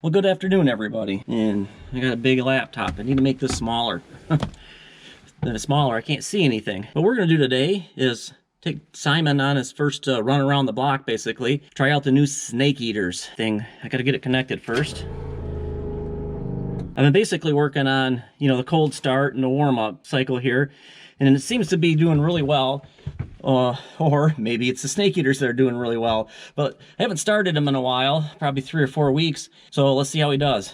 Well, good afternoon, everybody. And I got a big laptop. I need to make this smaller. Then it's smaller, I can't see anything. What we're gonna do today is take Simon on his first run around the block, basically. Try out the new snake eaters thing. I gotta get it connected first. I've been basically working on, the cold start and the warm-up cycle here, and it seems to be doing really well. Or maybe it's the snake eaters that are doing really well, but I haven't started him in a while, probably 3 or 4 weeks. So let's see how he does.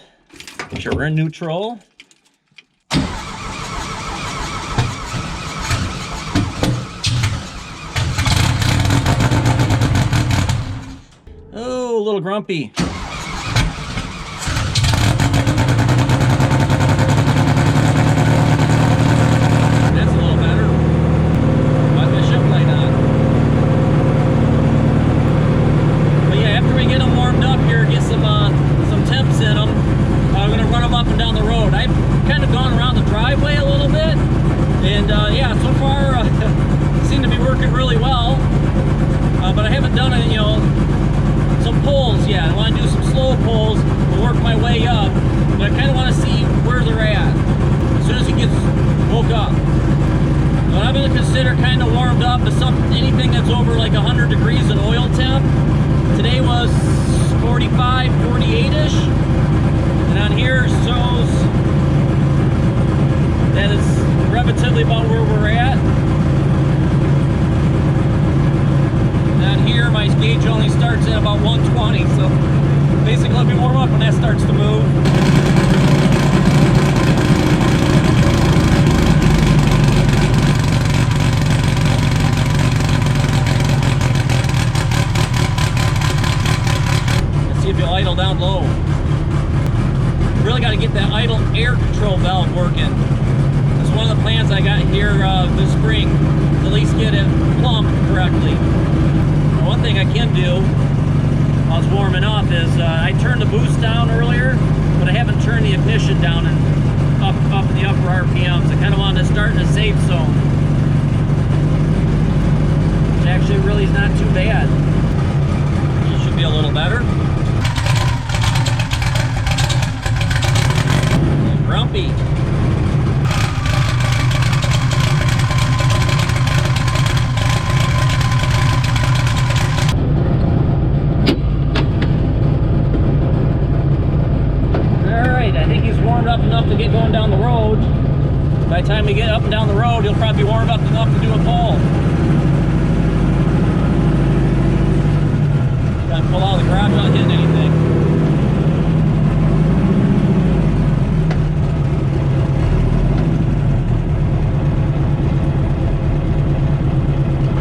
Make sure we're in neutral. Oh, a little grumpy. But I haven't done any, some pulls yet. I want to do some slow pulls and work my way up. But I kind of want to see where they're at as soon as he gets woke up. What I'm going to consider kind of warmed up is anything that's over like 100 degrees in oil temp. Today was 45, 48-ish. And on here shows that it's relatively about where we're at. Down here, my gauge only starts at about 120, so basically let me warm up when that starts to move. Let's see if you'll idle down low. Really got to get that idle air control valve working. That's one of the plans I got here this spring, to at least get it plumbed correctly. One thing I can do while it's warming up is I turned the boost down earlier, but I haven't turned the ignition down and up in the upper RPMs. I kind of wanted to start in a safe zone, which actually really is not too bad. It should be a little better. A little grumpy. Warmed up enough to get going down the road. By the time we get up and down the road, he'll probably be warmed up enough to do a pull. Trying to pull out of the garage without hitting anything.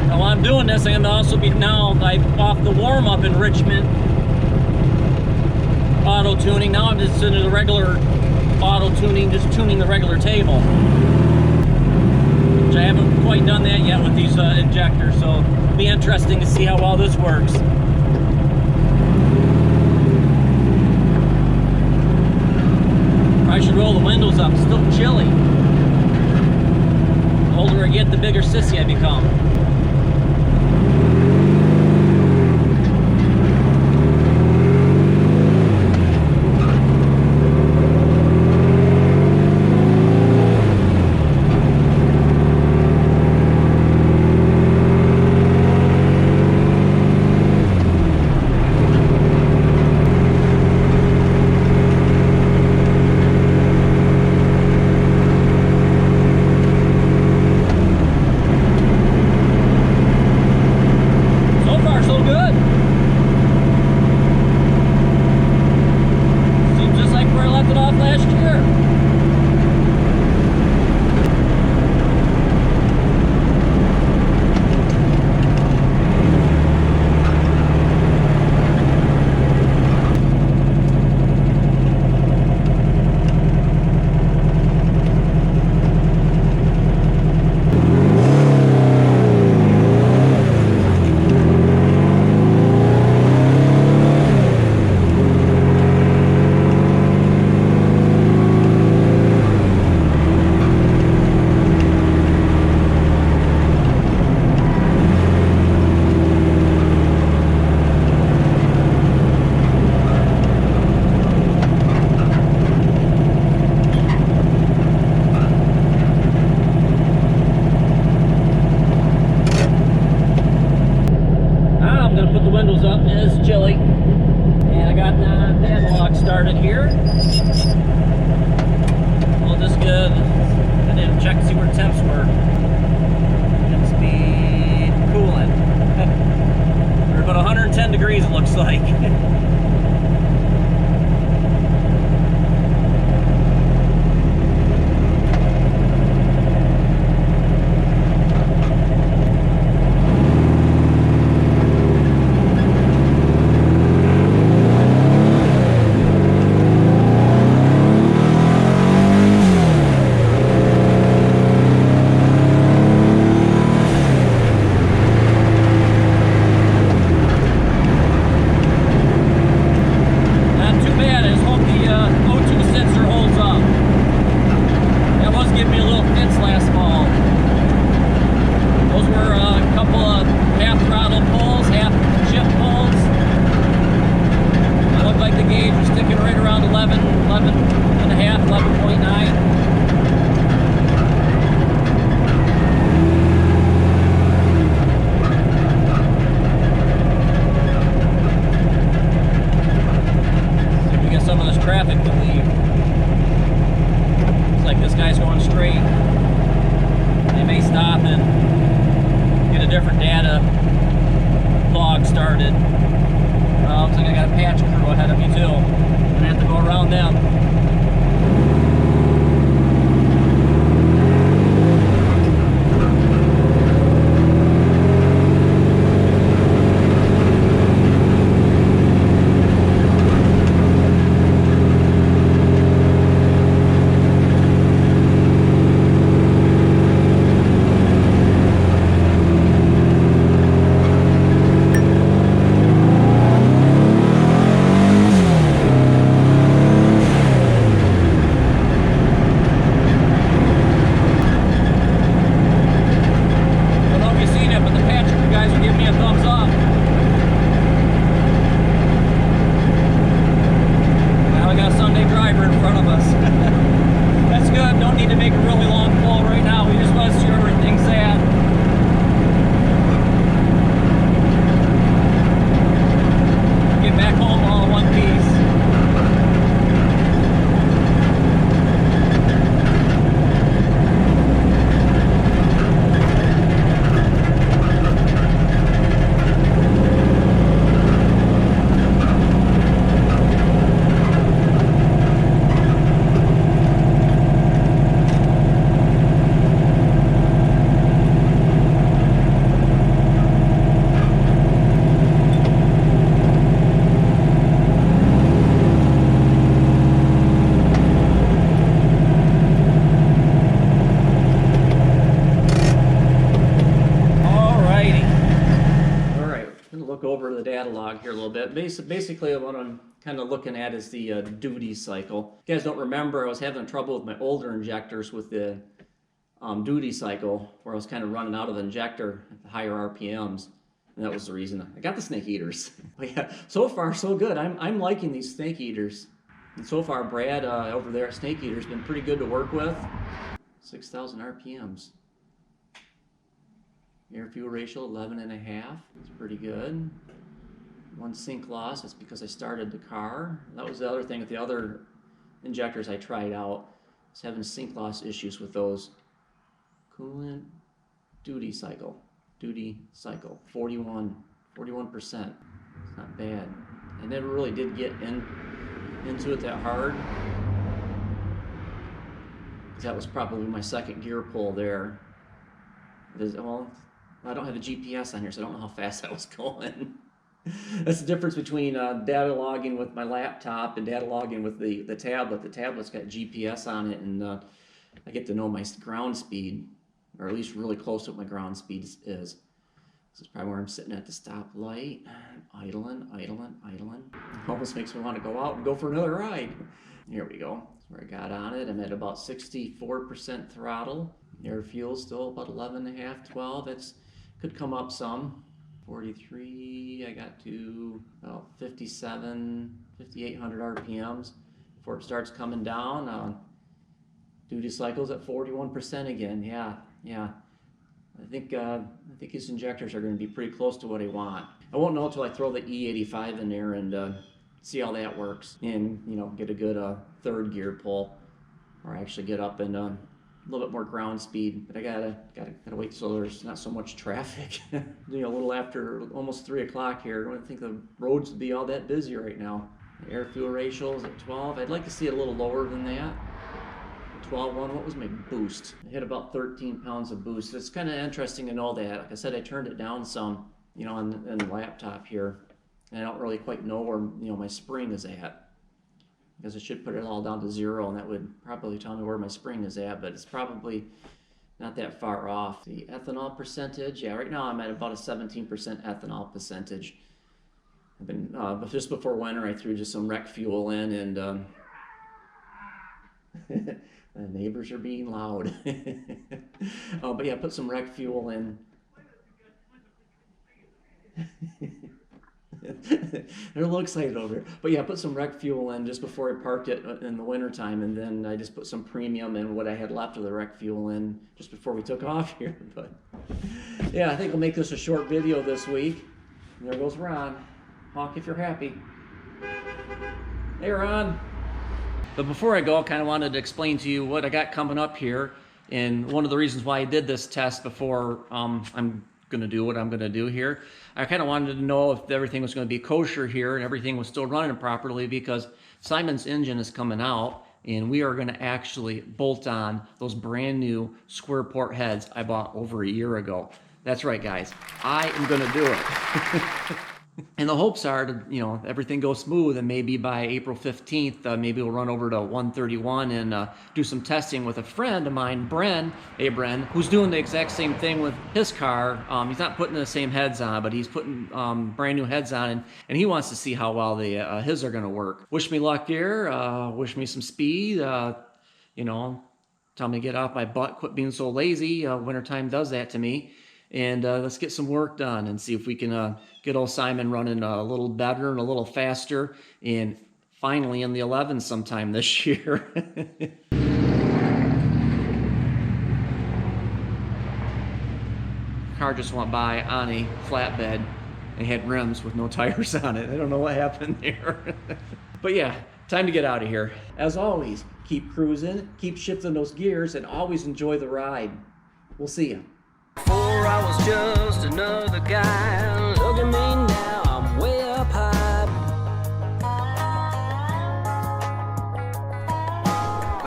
Now while I'm doing this, I'm going to also be now off the warm-up enrichment auto tuning. Now I'm just into the regular auto tuning, just tuning the regular table, which I haven't quite done that yet with these injectors, so it'll be interesting to see how well this works. Probably should roll the windows up. It's still chilly. The older I get, the bigger sissy I become. temps were. Temp speed, coolant. We're about 110 degrees it looks like. Here a little bit. Basically what I'm kind of looking at is the duty cycle. If you guys don't remember, I was having trouble with my older injectors with the duty cycle, where I was kind of running out of the injector at the higher RPMs, and that was the reason I got the snake eaters. But yeah, so far so good. I'm liking these snake eaters, and so far Brad over there at Snake Eater's been pretty good to work with. 6,000 RPMs. Air fuel ratio 11.5. That's pretty good. 1 sync loss. That's because I started the car. That was the other thing with the other injectors I tried out. I was having sync loss issues with those. Coolant duty cycle. 41%. It's not bad. I never really did get into it that hard. That was probably my second gear pull there. Well, I don't have a GPS on here, so I don't know how fast I was going. That's the difference between data logging with my laptop and data logging with the tablet. The tablet's got GPS on it, and I get to know my ground speed, or at least really close to what my ground speed is. This is probably where I'm sitting at the stoplight, idling. Almost makes me want to go out and go for another ride. Here we go. That's where I got on it. I'm at about 64% throttle. Air fuel still about 11.5, 12. It's could come up some. 43, I got to about 57, 5,800 RPMs before it starts coming down. Duty cycles at 41% again. Yeah. I think these injectors are going to be pretty close to what I want. I won't know until I throw the E85 in there and see how that works, and get a good third gear pull, or actually get up and little bit more ground speed, but I gotta wait so there's not so much traffic. You know, a little after almost 3 o'clock here. I don't think the roads would be all that busy right now. The air fuel ratio is at 12. I'd like to see it a little lower than that. 12.1. What was my boost? I hit about 13 pounds of boost. It's kind of interesting to know that. Like I said, I turned it down some, you know, on the laptop here, and I don't really quite know where, you know, my spring is at. Because I should put it all down to 0, and that would probably tell me where my spring is at, but it's probably not that far off. The ethanol percentage, yeah, right now I'm at about a 17% ethanol percentage. I've been, but just before winter, I threw just some rec fuel in, and the neighbors are being loud. But yeah, put some rec fuel in. They're a little excited over here. But yeah, I put some rec fuel in just before I parked it in the wintertime, and then I just put some premium and what I had left of the rec fuel in just before we took off here. But yeah, I think we'll make this a short video this week. And there goes Ron. Hawk, if you're happy. Hey, Ron. But before I go, I kind of wanted to explain to you what I got coming up here, and one of the reasons why I did this test before I'm going to do what I'm going to do here. I kind of wanted to know if everything was going to be kosher here and everything was still running properly, because Simon's engine is coming out and we are going to actually bolt on those brand new square port heads I bought over a year ago. That's right, guys. I am going to do it. And the hopes are to, you know, everything goes smooth, and maybe by April 15th, maybe we'll run over to 131 and do some testing with a friend of mine, Bren, who's doing the exact same thing with his car. He's not putting the same heads on, but he's putting brand new heads on, and he wants to see how well his are going to work. Wish me luck here. Wish me some speed. You know, tell me to get off my butt, quit being so lazy. Wintertime does that to me. And let's get some work done and see if we can get old Simon running a little better and a little faster, and finally in the 11 sometime this year. Car just went by on a flatbed and had rims with no tires on it. I don't know what happened there. But yeah, time to get out of here. As always, keep cruising, keep shifting those gears, and always enjoy the ride. We'll see you. Before I was just another guy, look at me